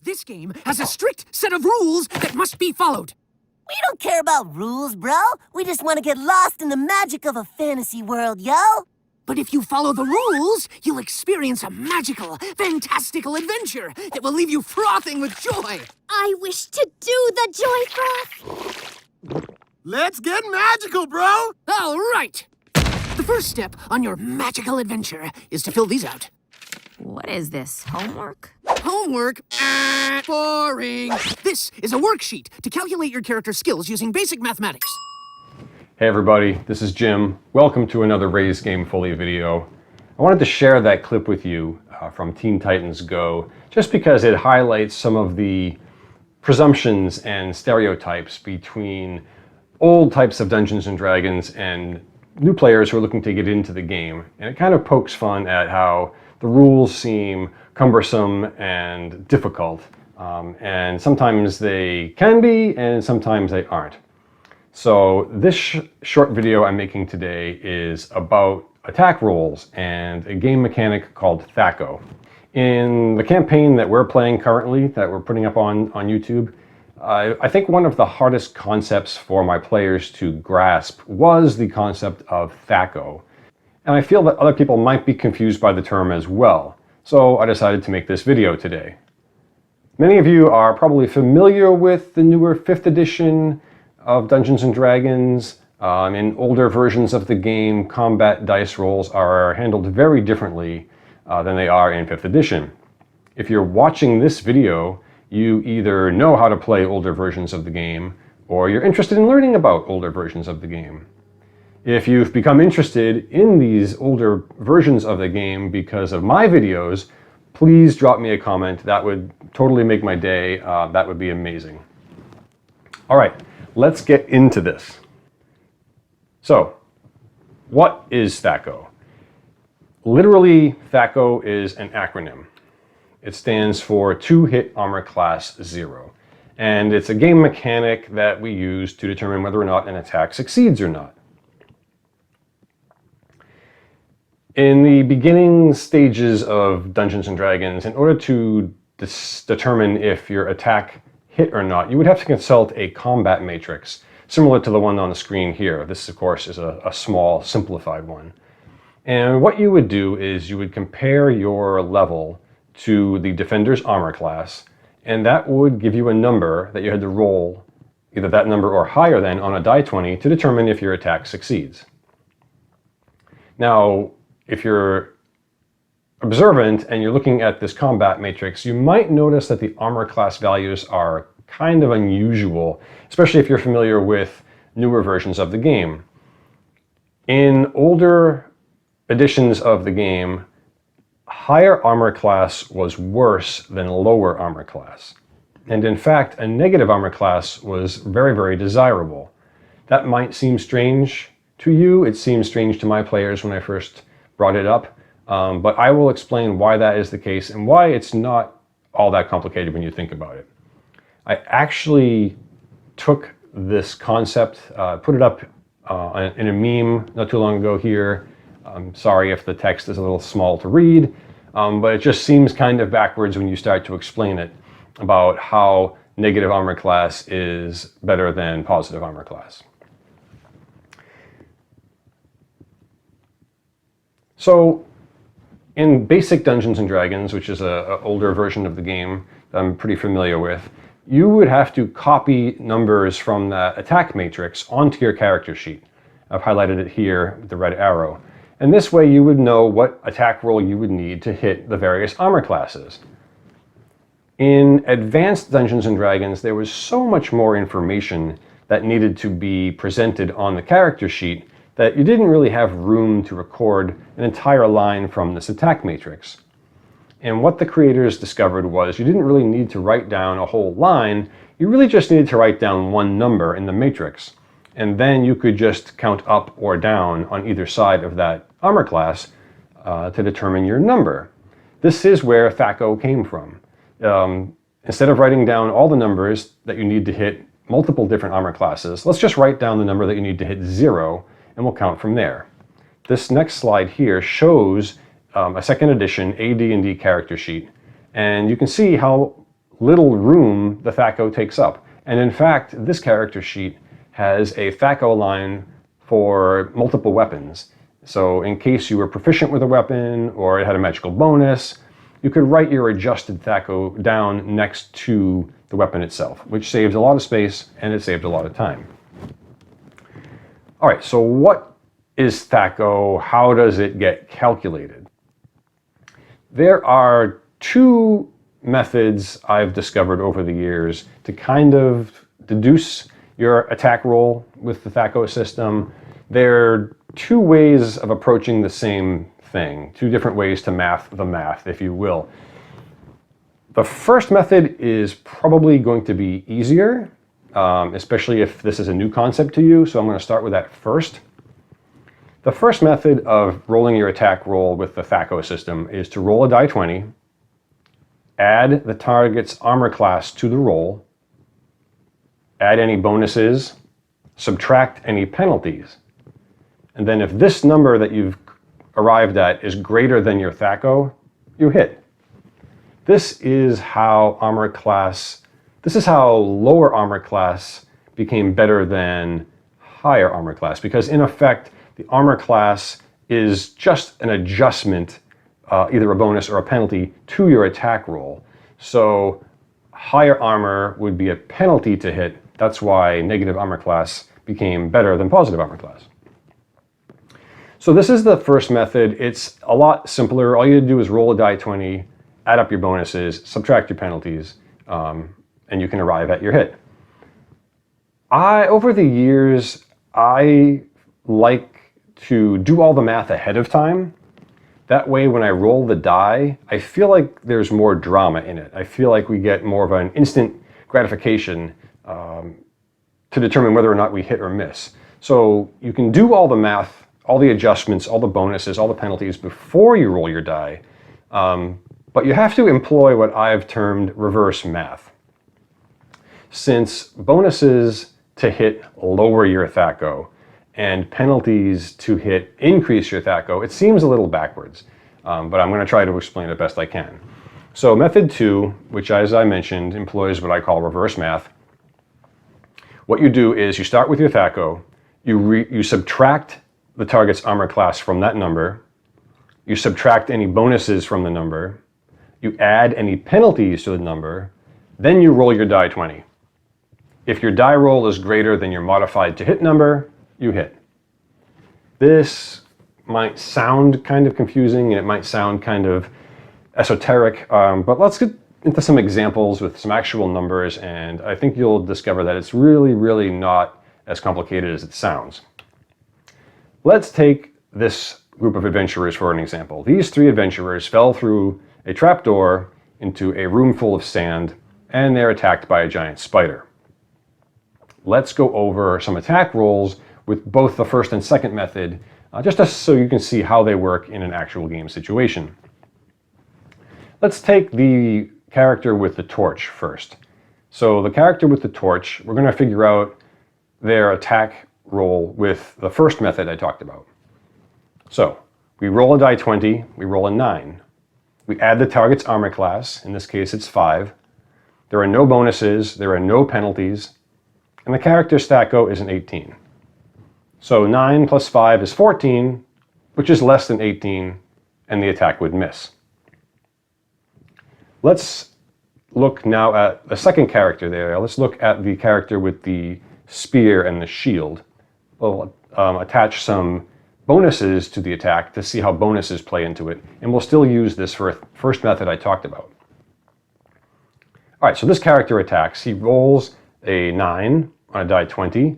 This game has a strict set of rules that must be followed. We don't care about rules, bro. We just want to get lost in the magic of a fantasy world, yo. But if you follow the rules, you'll experience a magical, fantastical adventure that will leave you frothing with joy. I wish to do the joy froth. Let's get magical, bro! All right. The first step on your magical adventure is to fill these out. What is this, homework? Homework? Boring. This is a worksheet to calculate your character's skills using basic mathematics. Hey everybody, this is Jim. Welcome to another Raise Game Fully video. I wanted to share that clip with you from Teen Titans Go, just because it highlights some of the presumptions and stereotypes between old types of Dungeons and Dragons and new players who are looking to get into the game. And it kind of pokes fun at how the rules seem cumbersome and difficult. And sometimes they can be, and sometimes they aren't. So this short video I'm making today is about attack rolls and a game mechanic called THAC0. In the campaign that we're playing currently, that we're putting up on YouTube, I think one of the hardest concepts for my players to grasp was the concept of THAC0. And I feel that other people might be confused by the term as well. So I decided to make this video today. Many of you are probably familiar with the newer 5th edition of Dungeons and Dragons. In older versions of the game, combat dice rolls are handled very differently than they are in 5th edition. If you're watching this video, you either know how to play older versions of the game, or you're interested in learning about older versions of the game. If you've become interested in these older versions of the game because of my videos, please drop me a comment. That would totally make my day. That would be amazing. All right, let's get into this. So, what is THAC0? Literally, THAC0 is an acronym. It stands for 2-Hit Armor Class 0. And it's a game mechanic that we use to determine whether or not an attack succeeds or not. In the beginning stages of Dungeons and Dragons, in order to determine if your attack hit or not, you would have to consult a combat matrix, similar to the one on the screen here. This, of course, is a small, simplified one. And what you would do is you would compare your level to the defender's armor class, and that would give you a number that you had to roll, either that number or higher than, on a die 20 to determine if your attack succeeds. Now, if you're observant and you're looking at this combat matrix, you might notice that the armor class values are kind of unusual, especially if you're familiar with newer versions of the game. In older editions of the game, higher armor class was worse than lower armor class. And in fact, a negative armor class was very, very desirable. That might seem strange to you. It seemed strange to my players when I first brought it up, but I will explain why that is the case and why it's not all that complicated when you think about it. I actually took this concept, put it up in a meme not too long ago here. I'm sorry if the text is a little small to read, but it just seems kind of backwards when you start to explain it about how negative armor class is better than positive armor class. So, in basic Dungeons and Dragons, which is an older version of the game that I'm pretty familiar with, you would have to copy numbers from that attack matrix onto your character sheet. I've highlighted it here with the red arrow. And this way you would know what attack roll you would need to hit the various armor classes. In advanced Dungeons and Dragons, there was so much more information that needed to be presented on the character sheet that you didn't really have room to record an entire line from this attack matrix. And what the creators discovered was you didn't really need to write down a whole line, you really just needed to write down one number in the matrix. And then you could just count up or down on either side of that armor class to determine your number. This is where THAC0 came from. Instead of writing down all the numbers that you need to hit multiple different armor classes, let's just write down the number that you need to hit 0, and we'll count from there. This next slide here shows a 2nd edition AD&D character sheet, and you can see how little room the THAC0 takes up. And in fact, this character sheet has a THAC0 line for multiple weapons. So in case you were proficient with a weapon or it had a magical bonus, you could write your adjusted THAC0 down next to the weapon itself, which saves a lot of space and it saved a lot of time. All right, so what is THAC0? How does it get calculated? There are two methods I've discovered over the years to kind of deduce your attack roll with the THAC0 system. They're two ways of approaching the same thing, two different ways to math the math, if you will. The first method is probably going to be easier, especially if this is a new concept to you, so I'm going to start with that first. The first method of rolling your attack roll with the THAC0 system is to roll a die 20, add the target's armor class to the roll, add any bonuses, subtract any penalties, and then if this number that you've arrived at is greater than your THAC0, you hit. This is how lower armor class became better than higher armor class, because in effect, the armor class is just an adjustment, either a bonus or a penalty, to your attack roll. So higher armor would be a penalty to hit. That's why negative armor class became better than positive armor class. So this is the first method. It's a lot simpler. All you do is roll a die 20, add up your bonuses, subtract your penalties, and you can arrive at your hit. Over the years, I like to do all the math ahead of time. That way, when I roll the die, I feel like there's more drama in it. I feel like we get more of an instant gratification to determine whether or not we hit or miss. So you can do all the math, all the adjustments, all the bonuses, all the penalties before you roll your die, but you have to employ what I've termed reverse math. Since bonuses to hit lower your THAC0, and penalties to hit increase your THAC0, it seems a little backwards, but I'm going to try to explain it best I can. So method 2, which as I mentioned, employs what I call reverse math. What you do is you start with your THAC0, you subtract the target's armor class from that number, you subtract any bonuses from the number, you add any penalties to the number, then you roll your die 20. If your die roll is greater than your modified to hit number, you hit. This might sound kind of confusing and it might sound kind of esoteric, but let's get into some examples with some actual numbers, and I think you'll discover that it's really, really not as complicated as it sounds. Let's take this group of adventurers for an example. These 3 adventurers fell through a trapdoor into a room full of sand, and they're attacked by a giant spider. Let's go over some attack rolls with both the first and second method, just so you can see how they work in an actual game situation. Let's take the character with the torch first. So the character with the torch, we're going to figure out their attack roll with the first method I talked about. So we roll a die 20, we roll a 9. We add the target's armor class, in this case it's 5. There are no bonuses, there are no penalties, and the character's THAC0 is an 18. So 9 plus 5 is 14, which is less than 18, and the attack would miss. Let's look now at the second character there. Let's look at the character with the spear and the shield. We'll attach some bonuses to the attack to see how bonuses play into it, and we'll still use this first method I talked about. All right, so this character attacks. He rolls a 9 on a die 20.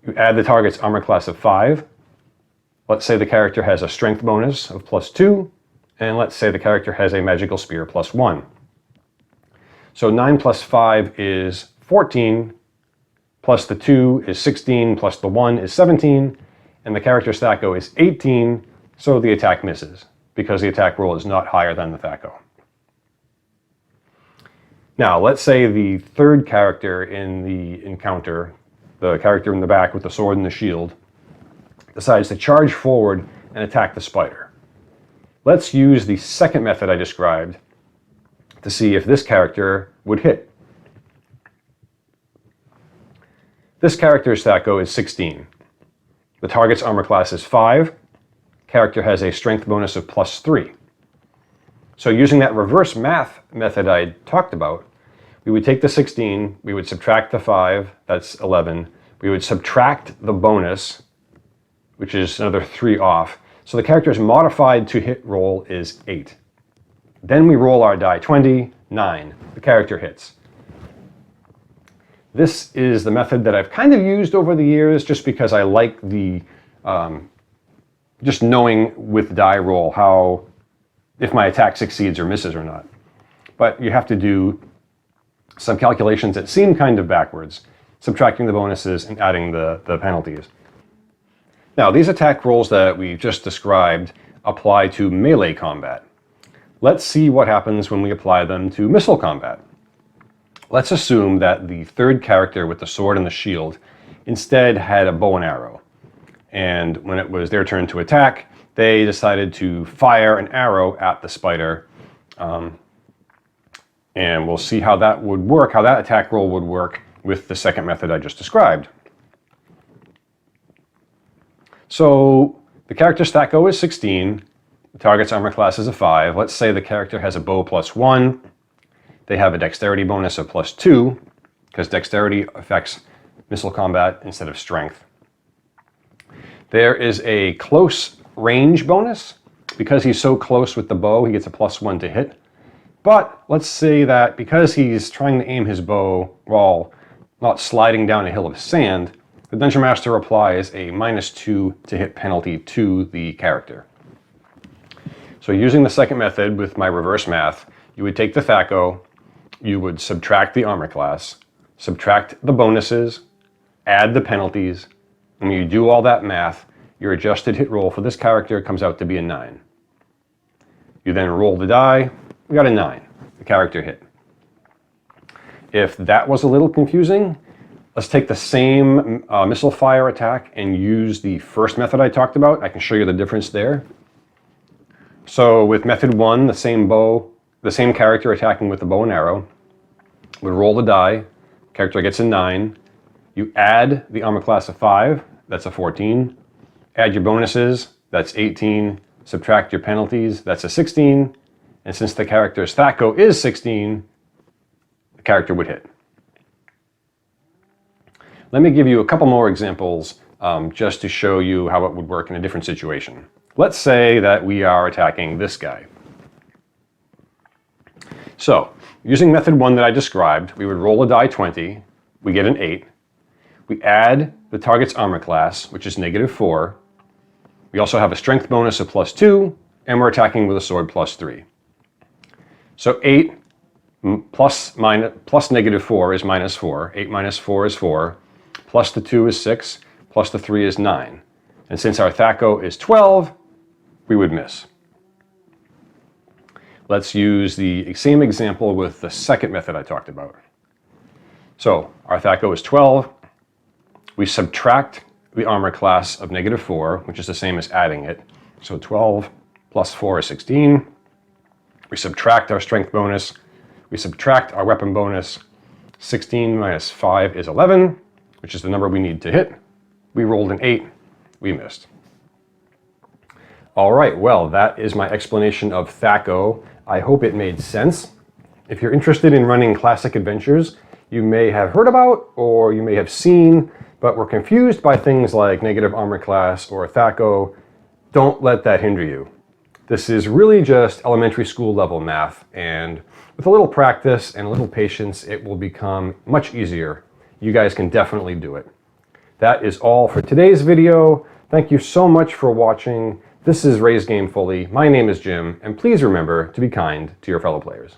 You add the target's armor class of 5. Let's say the character has a strength bonus of +2, and let's say the character has a magical spear +1. So 9 plus 5 is 14, plus the 2 is 16, plus the 1 is 17, and the character's THAC0 is 18, so the attack misses, because the attack roll is not higher than the THAC0. Now, let's say the third character in the encounter, the character in the back with the sword and the shield, decides to charge forward and attack the spider. Let's use the second method I described to see if this character would hit. This character's THAC0 is 16. The target's armor class is 5. Character has a strength bonus of +3. So using that reverse math method I talked about, we would take the 16, we would subtract the 5, that's 11. We would subtract the bonus, which is another 3 off. So the character's modified to hit roll is 8. Then we roll our die 20, 9. The character hits. This is the method that I've kind of used over the years just because I like the, just knowing with die roll how, if my attack succeeds or misses or not. But you have to do some calculations that seem kind of backwards, subtracting the bonuses and adding the penalties. Now, these attack rolls that we just described apply to melee combat. Let's see what happens when we apply them to missile combat. Let's assume that the third character with the sword and the shield instead had a bow and arrow. And when it was their turn to attack, they decided to fire an arrow at the spider. And we'll see how that would work, how that attack roll would work with the second method I just described. So the character's THAC0 is 16. The target's armor class is a 5. Let's say the character has a bow +1. They have a dexterity bonus of +2, because dexterity affects missile combat instead of strength. There is a close range bonus. Because he's so close with the bow, he gets a +1 to hit. But let's say that because he's trying to aim his bow while not sliding down a hill of sand, the Dungeon Master applies a -2 to hit penalty to the character. So using the second method with my reverse math, you would take the THAC0, you would subtract the armor class, subtract the bonuses, add the penalties, and when you do all that math, your adjusted hit roll for this character comes out to be a 9. You then roll the die, we got a 9. The character hit. If that was a little confusing, let's take the same missile fire attack and use the first method I talked about. I can show you the difference there. So with method 1, the same character attacking with the bow and arrow, would roll the die, character gets a 9. You add the armor class of 5, that's a 14. Add your bonuses, that's 18. Subtract your penalties, that's a 16. And since the character's THAC0 is 16, the character would hit. Let me give you a couple more examples just to show you how it would work in a different situation. Let's say that we are attacking this guy. So, using method 1 that I described, we would roll a die 20, we get an 8. We add the target's armor class, which is -4. We also have a strength bonus of +2, and we're attacking with a sword +3. So 8 plus -4 is -4. 8 minus 4 is 4. Plus the 2 is 6. Plus the 3 is 9. And since our THAC0 is 12, we would miss. Let's use the same example with the second method I talked about. So our THAC0 is 12. We subtract the armor class of -4, which is the same as adding it. So 12 plus 4 is 16. We subtract our strength bonus. We subtract our weapon bonus. 16 minus 5 is 11, which is the number we need to hit. We rolled an 8. We missed. All right, well, that is my explanation of THAC0. I hope it made sense. If you're interested in running classic adventures you may have heard about or you may have seen, but were confused by things like negative armor class or THAC0, don't let that hinder you. This is really just elementary school level math, and with a little practice and a little patience, it will become much easier. You guys can definitely do it. That is all for today's video. Thank you so much for watching. This is Raise Game Fully. My name is Jim, and please remember to be kind to your fellow players.